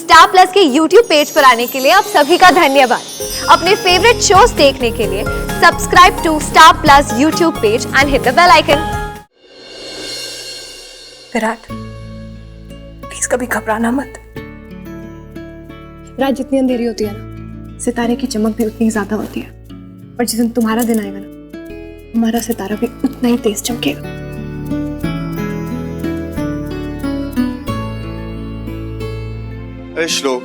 Star plus के YouTube page पर आने के लिए आप सभी का धन्यवाद। अपने फेवरेट शोज देखने के लिए subscribe to Star Plus YouTube page and hit the bell icon. Virat, please कभी घबराना मत। रात जितनी अंधेरी होती है ना, सितारे की चमक भी उतनी ज्यादा होती है। और जिस दिन तुम्हारा दिन आएगा ना, हमारा सितारा भी उतना ही तेज चमकेगा। अरे श्लोक,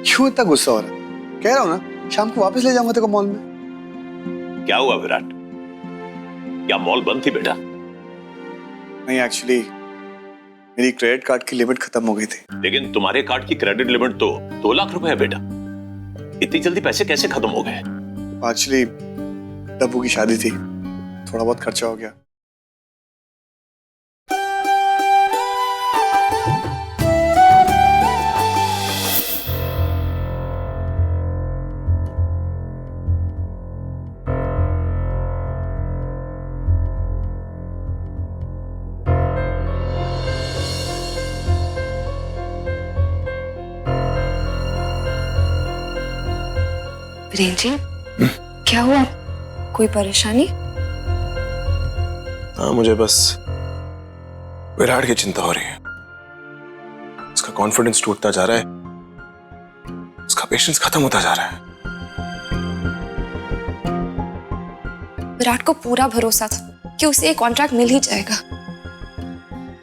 क्यों इतना गुस्सा हो रहा है? कह रहा हूं ना, शाम को वापस ले जाऊंगा तेरे को मॉल में। क्या हुआ विराट? क्या मॉल बंद थी बेटा? नहीं, एक्चुअली मेरी क्रेडिट कार्ड की लिमिट खत्म हो गई थी। लेकिन तुम्हारे कार्ड की क्रेडिट लिमिट तो 2 लाख रुपए है बेटा। इतनी जल्दी पैसे कैसे खत्म हो गए? एक्चुअली डब्बू की शादी थी, थोड़ा बहुत खर्चा हो गया। जी, क्या हुआ? कोई परेशानी? हाँ, मुझे बस विराट की चिंता हो रही है। उसका कॉन्फिडेंस टूटता जा रहा है, उसका पेशेंस खत्म होता जा रहा है। विराट को पूरा भरोसा था कि उसे एक कॉन्ट्रैक्ट मिल ही जाएगा।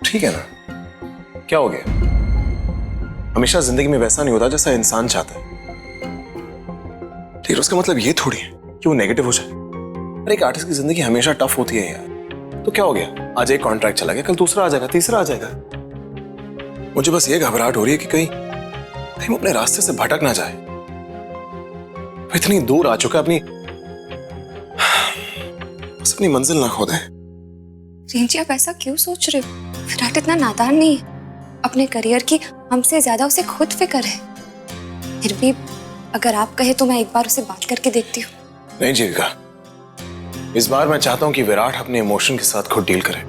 ठीक है ना, क्या हो गया? हमेशा जिंदगी में वैसा नहीं होता जैसा इंसान चाहता है। लेकिन उसका मतलब ये थोड़ी है कि वो नेगेटिव हो जाए। अरे एक आर्टिस्ट की जिंदगी हमेशा टफ होती है यार। तो क्या हो गया, आज एक कॉन्ट्रैक्ट चला गया, कल दूसरा आ जाएगा, तीसरा आ जाएगा। मुझे बस ये घबराहट हो रही है कि कहीं वो अपने रास्ते से भटक ना जाए। वो इतनी दूर आ चुका है, बस अपनी मंजिल ना खो दे। रेंजी, आप ऐसा क्यों सोच रहे हो? विराट इतना नादान नहीं है। अपने करियर की हमसे ज्यादा उसे खुद फिक्र है। फिर भी अगर आप कहे तो मैं एक बार उसे बात करके देखती हूँ। नहीं जीविका, इस बार मैं चाहता हूं कि विराट अपने इमोशन के साथ खुद डील करे।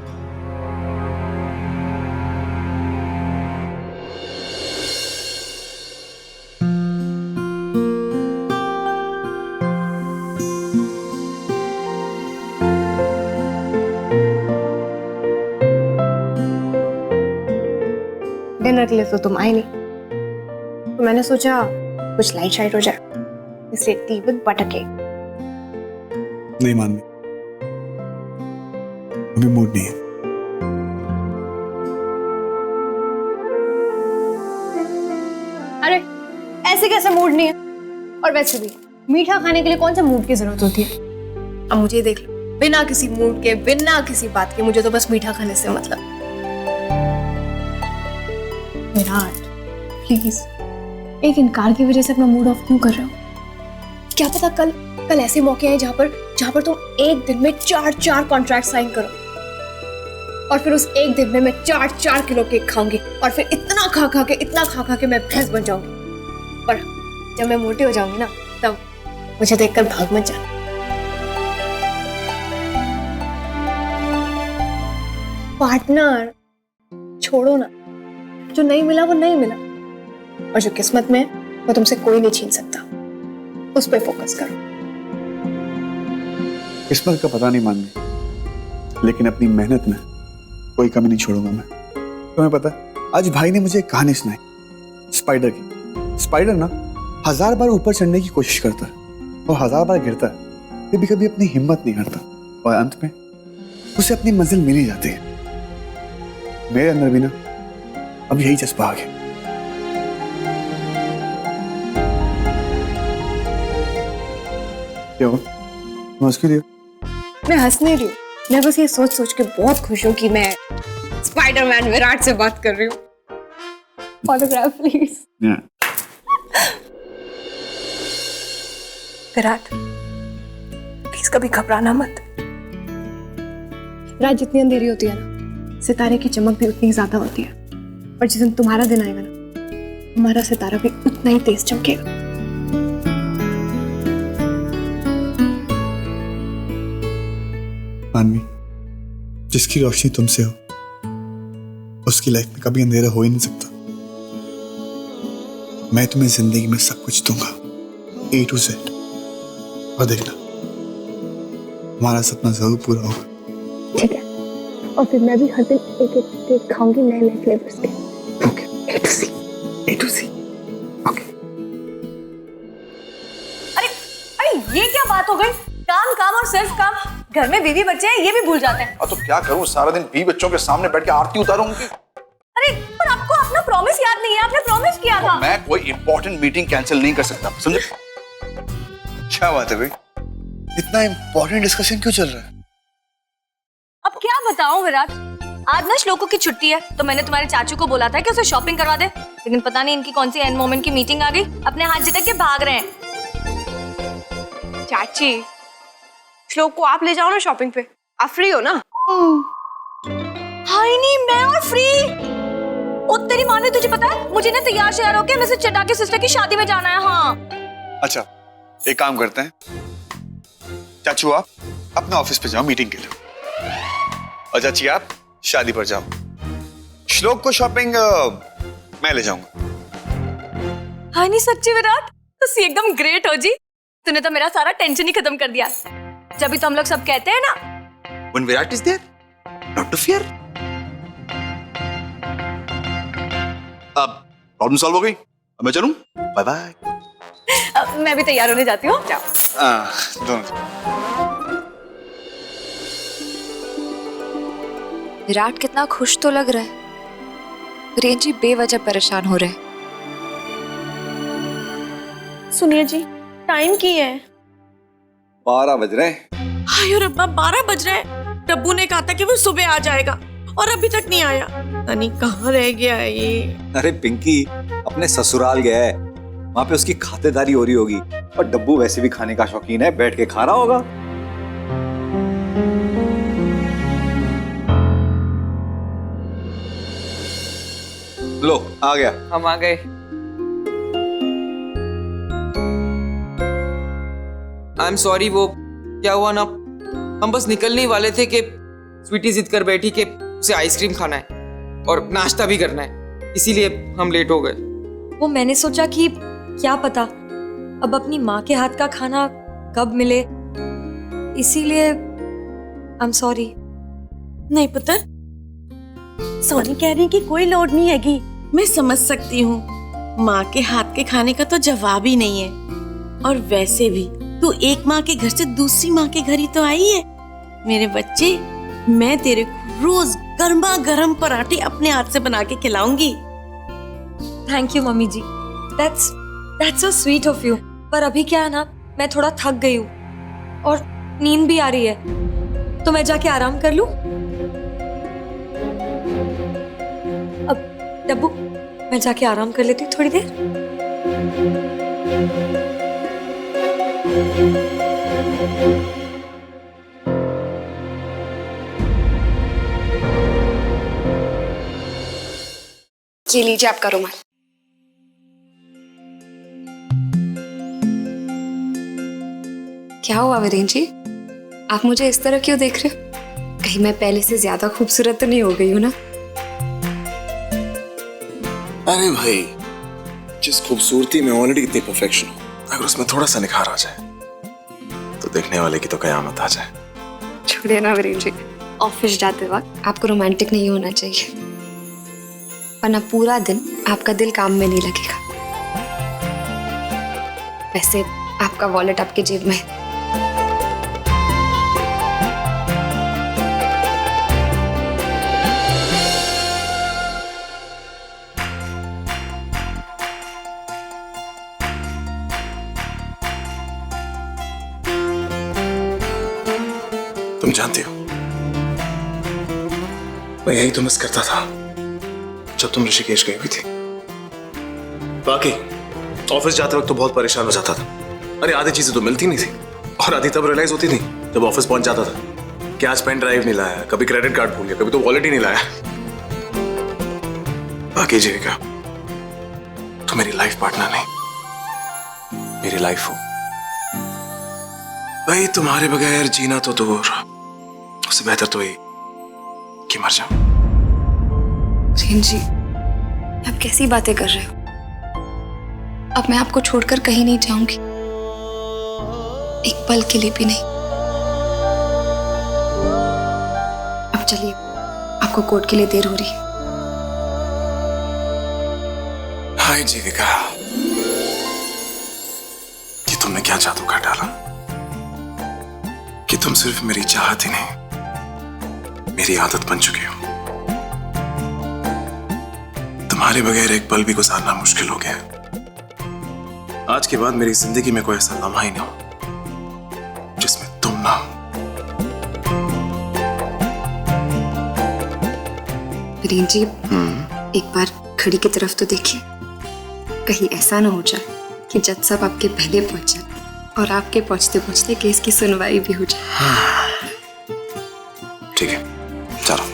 डिनर के लिए तो तुम आए नहीं, तो मैंने सोचा कुछ लाइट शाइट हो जाए, इसलिए टी विद बटर केक। नहीं माननी, अभी मूड नहीं है। अरे ऐसे कैसे मूड नहीं है? और वैसे भी मीठा खाने के लिए कौन सा मूड की जरूरत होती है? अब मुझे देख लो, बिना किसी मूड के, बिना किसी बात के, मुझे तो बस मीठा खाने से मतलब। विराट प्लीज, एक इनकार की वजह से अपना मूड ऑफ क्यों कर रहे हो? क्या पता कल ऐसे मौके आए जहां पर तुम एक दिन में 4 कॉन्ट्रैक्ट साइन करो, और फिर उस एक दिन में मैं 4 किलो केक खाऊंगी, और फिर इतना खा के मैं भैंस बन जाऊंगी। पर जब मैं मोटी हो जाऊंगी ना, तब मुझे देखकर भाग मत जाना। पार्टनर छोड़ो ना, जो नहीं मिला वो नहीं मिला, और जो किस्मत में है वो तुमसे कोई नहीं छीन सकता। उस पर फोकस करो। किस्मत का पता नहीं माननी, लेकिन अपनी मेहनत में कोई कमी नहीं छोड़ूंगा मैं। तुम्हें पता, आज भाई ने मुझे एक कहानी सुनाई स्पाइडर की। स्पाइडर ना 1000 बार ऊपर चढ़ने की कोशिश करता है और 1000 बार गिरता है, फिर भी कभी अपनी हिम्मत नहीं करता, और अंत में उसे अपनी मंजिल मिल ही जाती है। मेरे अंदर भी ना अब यही जज्बा आ गया। क्या हुआ? हंस क्यों रही हो? मैं हंस नहीं रही हूँ, मैं बस ये सोच के बहुत खुश हूँ कि मैं स्पाइडरमैन विराट से बात कर रही हूँ। Autograph please. विराट, प्लीज कभी घबराना मत। रात जितनी अंधेरी होती है ना, सितारे की चमक भी उतनी ज्यादा होती है। और जिस दिन तुम्हारा दिन आएगा ना, हमारा सितारा भी उतना ही तेज चमकेगा। मानवी, जिसकी रोशनी तुमसे हो उसकी लाइफ में कभी अंधेरा हो ही नहीं सकता। मैं तुम्हें जिंदगी में सब कुछ दूंगा, A to Z। और देखना, हमारा सपना जरूर पूरा होगा। ठीक है, और फिर मैं भी हर दिन एक एक केक खाऊंगी नए नए फ्लेवर्स के। Okay, A to C, A to C। Okay. अरे ये क्या बात हो गई? काम काम और सिर्फ काम। घर में बीवी बच्चे हैं, ये भी भूल जाते हैं। तो क्या करूं, सारा दिन बीवी बच्चों के सामने बैठ के आरती उतारूं उनकी। अरे पर आपको अपना प्रॉमिस याद नहीं है? आपने प्रॉमिस किया था। मैं कोई इंपॉर्टेंट मीटिंग कैंसिल नहीं कर सकता, समझे? क्या बात है भाई, इतना इंपॉर्टेंट डिस्कशन क्यों चल रहा है? अब क्या बताऊं विराट, आज ना श्लोको की छुट्टी है, तो मैंने तुम्हारे चाचू को बोला था कि उसे शॉपिंग करवा दे, लेकिन पता नहीं इनकी कौन सी एंड मोमेंट की मीटिंग आ गई, अपने हाथ झटक के भाग रहे हैं। चाची, श्लोक को आप ले जाओ ना शॉपिंग पे, आप फ्री हो ना? हाय नहीं, मैं और फ्री। ओ तेरी माँ ने, तुझे पता है मुझे ना तैयार श्यार होके मिसेस चड्डा की सिस्टर की शादी में जाना है। हाँ अच्छा, एक काम करते हैं, चाचू आप अपने ऑफिस पे जाओ मीटिंग के लिए, और चाची आप शादी पर जाओ। श्लोक को शॉपिंग मैं ले जाऊंगा। हाय नहीं सच्ची विराट, तो एकदम ग्रेट हो जी। तूने तो मेरा सारा टेंशन ही खत्म कर दिया। जब भी तो हम लोग सब कहते हैं ना, When Virat is there, not to fear। अब प्रॉब्लम सॉल्व हो गई, अब मैं चलूं? Bye bye. मैं भी तैयार होने जाती हूँ। दोनों। विराट कितना खुश तो लग रहा है, रेंजी बेवजह परेशान हो रहे हैं। सुनिए जी, टाइम की है? 12 बज रहे हैं। हाय रब्बा, 12 बज रहे हैं। डब्बू ने कहा था कि वो सुबह आ जाएगा और अभी तक नहीं आया। नहीं कहाँ रह गया है ये? अरे पिंकी अपने ससुराल गया है, वहां पे उसकी खातिरदारी हो रही होगी, और डब्बू वैसे भी खाने का शौकीन है, बैठ के खा रहा होगा। लो आ गया। हम आ गए। आई एम सॉरी, वो क्या हुआ ना, हम बस निकलने ही वाले थे कि स्वीटी जिद कर बैठी कि उसे आइसक्रीम खाना है और नाश्ता भी करना है, इसीलिए हम लेट हो गए। वो मैंने सोचा कि क्या पता अब अपनी माँ के हाथ का खाना कब मिले, इसीलिए आई एम सॉरी। नहीं पुत्र, सॉरी कहने की कोई लोड नहीं हैगी। मैं समझ सकती हूँ, माँ के हाथ के खाने का तो जवाब ही नहीं है। और वैसे भी तू एक माँ के घर से दूसरी माँ के घर ही तो आई है। मेरे बच्चे, मैं तेरे को रोज गर्मा गर्म पराठे अपने हाथ से बना के खिलाऊंगी। Thank you mummy ji, that's so sweet of you. पर अभी क्या है ना, मैं थोड़ा थक गई हूँ और नींद भी आ रही है, तो मैं जाके आराम कर लूं। अब डब्बू, मैं जाके आराम कर लेती हूँ थोड़ी देर। ये लीजिए आपका रुमाल। क्या हुआ वीरेन जी, आप मुझे इस तरह क्यों देख रहे हो? कहीं मैं पहले से ज्यादा खूबसूरत तो नहीं हो गई हूँ ना? अरे भाई, जिस खूबसूरती में ऑलरेडी इतनी परफेक्शन हो, अगर उसमें थोड़ा सा निखार आ जाए तो देखने वाले की तो कयामत आ जाए। छोड़िए ना वीरेन जी, ऑफिस जाते वक्त आपको रोमांटिक नहीं होना चाहिए, वरना पूरा दिन आपका दिल काम में नहीं लगेगा। वैसे आपका वॉलेट आपके जेब में है। तुम जानती हो, मैं यही तो मिस करता था जब तुम ऋषिकेश गई हुई थी। बाकी ऑफिस जाते वक्त तो बहुत परेशान हो जाता था। अरे आधी चीजें तो मिलती नहीं थी, और आधी तब रियलाइज होती थी जब ऑफिस पहुंच जाता था कि आज पेन ड्राइव नहीं लाया, कभी क्रेडिट कार्ड भूल गया, कभी तो वॉलेट ही नहीं लाया। बाकी जीविका, तो मेरी लाइफ पार्टनर नहीं, मेरी लाइफ हो भाई। तुम्हारे बगैर जीना तो दूर, उससे बेहतर तो ये कि मर जाऊं। रेन जी, आप कैसी बातें कर रहे हो? अब मैं आपको छोड़कर कहीं नहीं जाऊंगी, एक पल के लिए भी नहीं। अब चलिए, आपको कोर्ट के लिए देर हो रही है। हाय जीविका, कि तुमने क्या जादू कर डाला कि तुम सिर्फ मेरी चाहत ही नहीं, मेरी आदत बन चुकी हो। तुम्हारे बगैर एक पल भी गुजारना मुश्किल हो गया। आज के बाद मेरी जिंदगी में कोई ऐसा लम्हा ही ना हो जिसमें तुम ना हो। वीरेंद्र जी, एक बार घड़ी की तरफ तो देखिए, कहीं ऐसा ना हो जाए कि जज साहब आपके पहले पहुंच जाए और आपके पहुंचते पहुंचते केस की सुनवाई भी हो जाए। ठीक है, चलो।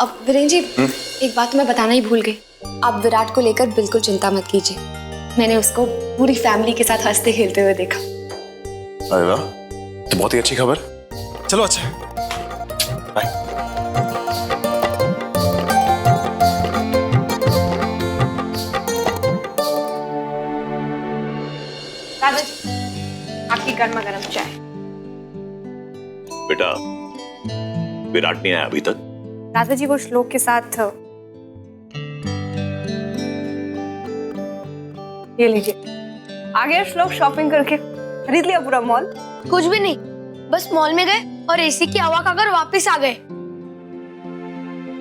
अब वीरेंद्र जी, एक बात तो मैं बताना ही भूल गई। आप विराट को लेकर बिल्कुल चिंता मत कीजिए। मैंने उसको पूरी फैमिली के साथ हंसते खेलते हुए देखा। अरे वाह, तो बहुत ही अच्छी खबर। चलो अच्छा है, बाय। दादाजी, आपकी गर्मा गर्म चाय। बेटा, विराट नहीं आया अभी तक? दादाजी वो श्लोक के साथ, ये लीजिए। आ गया श्लोक शॉपिंग करके, खरीद लिया पूरा मॉल? कुछ भी नहीं, बस मॉल में गए और एसी की हवा खाकर वापस आ गए।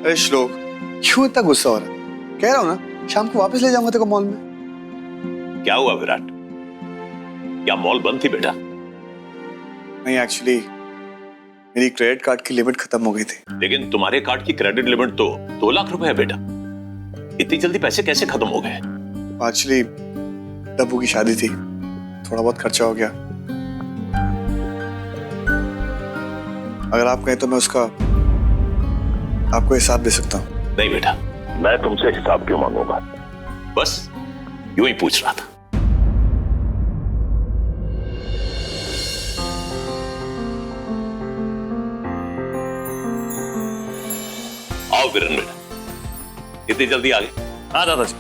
अरे श्लोक, क्यों इतना गुस्सा हो रहा है? कह रहा हूं ना, शाम को वापस ले जाऊंगा तेरे को मॉल में। क्या हुआ विराट? क्या मॉल बंद थी बेटा? नहीं, एक्चुअली मेरी क्रेडिट कार्ड की लिमिट खत्म हो गई थी। लेकिन तुम्हारे कार्ड की क्रेडिट लिमिट तो 2 लाख रुपए है बेटा। इतनी जल्दी पैसे कैसे खत्म हो गए? एक्चुअली डब्बू की शादी थी, थोड़ा बहुत खर्चा हो गया। अगर आप कहें तो मैं उसका आपको हिसाब दे सकता हूँ। नहीं बेटा, मैं तुमसे हिसाब क्यों मांगूंगा? बस यूं ही पूछ रहा था। आओ वीरेंद्र बेटा, इतनी जल्दी आ गए? हाँ दादाजी,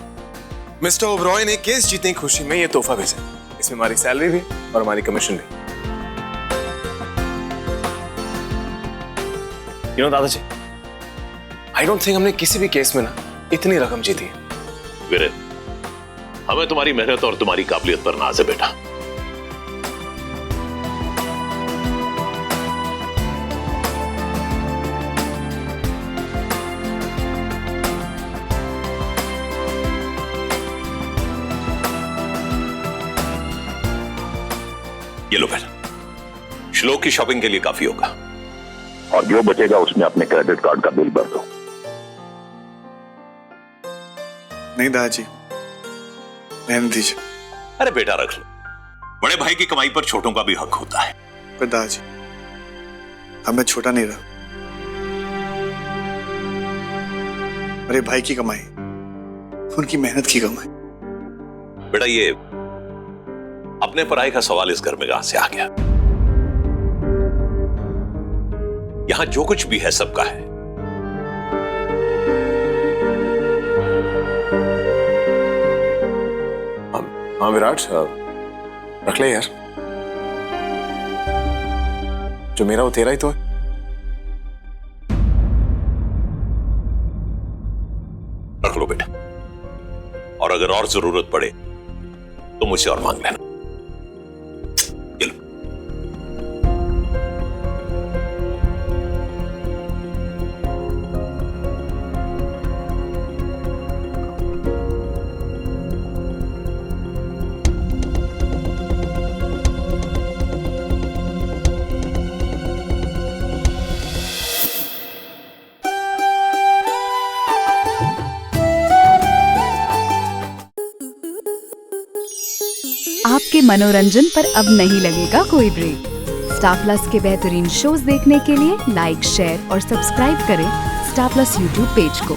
मिस्टर ओबरॉय ने केस जीतने की खुशी में ये तोहफा भेजा। इसमें हमारी सैलरी भी और हमारी कमीशन भी। यू नो दादाजी, आई डोंट थिंक हमने किसी भी केस में ना इतनी रकम जीती है। वीरेंद्र, हमें तुम्हारी मेहनत और तुम्हारी काबिलियत पर नाज है बेटा। ये लो बेटा, श्लोक की शॉपिंग के लिए काफी होगा, और जो बचेगा उसमें अपने क्रेडिट कार्ड का बिल भर दो। नहीं दादाजी, रहने दीजिए। अरे बेटा रख लो, बड़े भाई की कमाई पर छोटों का भी हक होता है। पर दादाजी, अब मैं छोटा नहीं रहा। मेरे भाई की कमाई, उनकी मेहनत की कमाई। बेटा, ये अपने पराये का सवाल इस घर में कहां से आ गया? यहां जो कुछ भी है सबका है। हाँ विराट, रख ले यार, जो मेरा वो तेरा ही तो है। रख लो बेटा, और अगर और जरूरत पड़े तो मुझसे और मांग लेना। आपके मनोरंजन पर अब नहीं लगेगा कोई ब्रेक। स्टार प्लस के बेहतरीन शोज देखने के लिए लाइक, शेयर और सब्सक्राइब करें स्टार प्लस यूट्यूब पेज को।